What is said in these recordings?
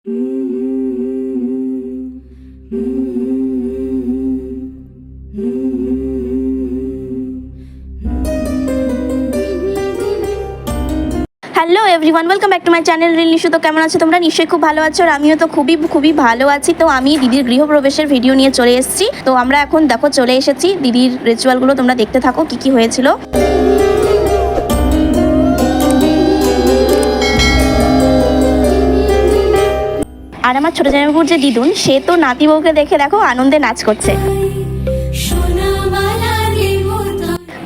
Hello everyone, welcome back to my channel reel Nishu. তো কেমন আছো তোমরা? নিশ্চয়ই খুব ভালো আছো, আর আমিও তো খুবই ভালো আছি। তো আমি দিদির গৃহপ্রবেশের ভিডিও নিয়ে চলে এসেছি। তো আমরা এখন দেখো চলে এসেছি। দিদির রিচুয়ালগুলো তোমরা দেখতে থাকো কি হয়েছিল। আর আমার ছোট জামাইবাবুর যে দিদুন, সে তো নাতি বউকে দেখে দেখো আনন্দে নাচ করছে।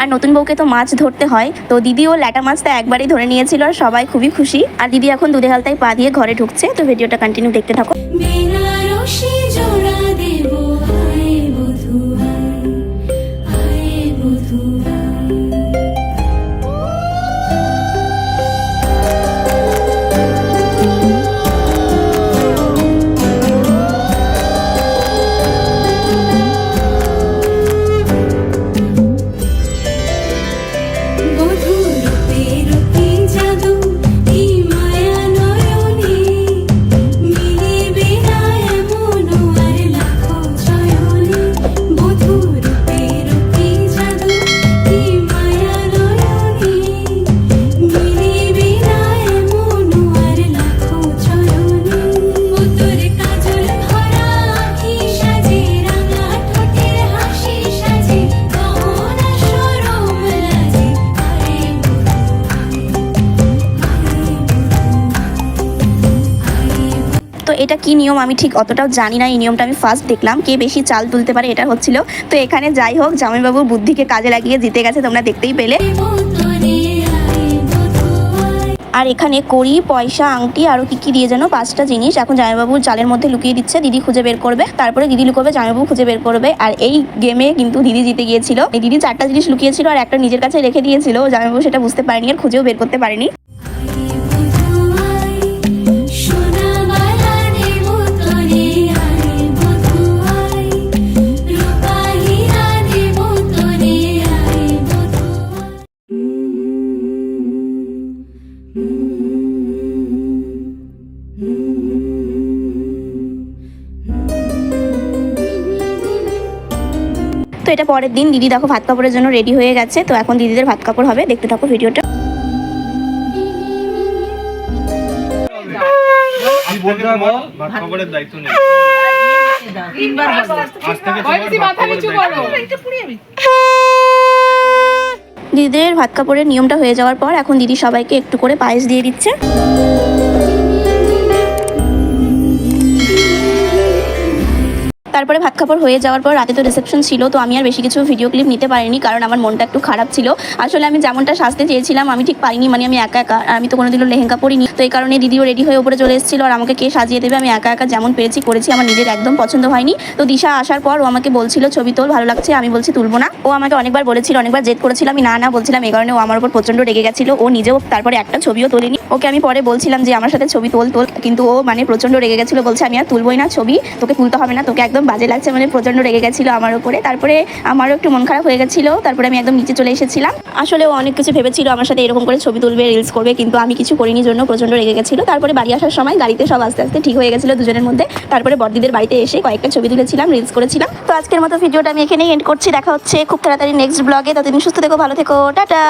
আর নতুন বউকে তো মাছ ধরতে হয়, তো দিদিও ল্যাটা মাছটা একবারই ধরে নিয়েছিল আর সবাই খুবই খুশি। আর দিদি এখন দুধে হালতায় পা দিয়ে ঘরে ঢুকছে। তো ভিডিওটা কন্টিনিউ দেখতে থাকো। তো এটা কি নিয়ম আমি ঠিক অতটাও জানি না, এই নিয়মটা আমি ফার্স্ট দেখলাম। কে বেশি চাল তুলতে পারে এটা হচ্ছিল। তো এখানে যাই হোক, জামাইবাবুর বুদ্ধিকে কাজে লাগিয়ে জিতে গেছে, তোমরা দেখতেই পেলে। আর এখানে কড়ি, পয়সা, আংটি আরও কি দিয়ে যেন 5টা জিনিস এখন জামাইবাবুর চালের মধ্যে লুকিয়ে দিচ্ছে। দিদি খুঁজে বের করবে, তারপরে দিদি লুকোবে, জামাইবাবু খুঁজে বের করবে। আর এই গেমে কিন্তু দিদি জিতে গিয়েছিল। এই দিদি 4টা জিনিস লুকিয়েছিল আর একটা নিজের কাছে রেখে দিয়েছিল। জামাইবাবু সেটা বুঝতে পারেনি আর খুঁজেও বের করতে পারেনি। তো এটা পরের দিন দিদি দেখো ভাত কাপড়ের জন্য রেডি হয়ে গেছে। তো এখন দিদিদের ভাত কাপড় হবে, দেখতে থাকো ভিডিওটা। দিদিদের ভাত কাপড়ের নিয়মটা হয়ে যাওয়ার পর এখন দিদি সবাইকে একটু করে পায়েস দিয়ে দিচ্ছে। তারপরে ভাত কাপড় হয়ে যাওয়ার পর রাতে তো রিসেপশন ছিল, তো আমি আর বেশি কিছু ভিডিও ক্লিপ নিতে পারিনি, কারণ আমার মনটা একটু খারাপ ছিল। আসলে আমি যেমনটা সাজতে চেয়েছিলাম আমি ঠিক পারিনি, মানে আমি একা আমি তো কোনোদিনও লেহেঙ্গা পরিনি। তো এই কারণে দিদিও রেডি হয়ে উপরে চলে এসেছিল আর আমাকে কে সাজিয়ে দেবে, আমি একা যেমন পেরেছি করেছি। আমার নিজের একদম পছন্দ হয়নি। তো দিশা আসার পর ও আমাকে বলছিল ছবি তোল, ভালো লাগছে। আমি বলছি তুলবো না। ও আমাকে অনেকবার বলেছিল, অনেকবার জেদ করেছিল, আমি না বলছিলাম। এই কারণে ও আমার উপর প্রচন্ড রেগে গেছিল। ও নিজেও তারপরে একটা ছবিও তোলেনি। ওকে আমি পরে বলছিলাম যে আমার সাথে ছবি তোল, কিন্তু ও মানে প্রচন্ড রেগে গেছিল, বলছে আমি আর তুলবই না ছবি, তোকে তুলতে হবে না, তোকে একদম বাজে লাগছে, মানে প্রচন্ড রেগে গেছিল আমার উপরে। তারপরে আমারও একটু মন খারাপ হয়ে গেছিল। তারপরে আমি একদম নিচে চলে এসেছিলাম। আসলে ও অনেক কিছু ভেবেছিল আমার সাথে এরকম করে ছবি তুলবে, রিলস করবে, কিন্তু আমি কিছু করিনি জন্য প্রচন্ড রেগে গেছিল। তারপরে বাড়ি আসার সময় গাড়িতে সব আস্তে আস্তে ঠিক হয়ে গেছিল দুজনের মধ্যে। তারপরে বড়দিদের বাড়িতে এসে কয়েকটা ছবি তুলেছিলাম, রিলস করেছিলাম। তো আজকের মতো ভিডিওটা আমি এখানেই এন্ড করছি। দেখা হচ্ছে খুব তাড়াতাড়ি নেক্সট ব্লগে। ততদিন সুস্থ থেকো, ভালো থেকো, টাটা।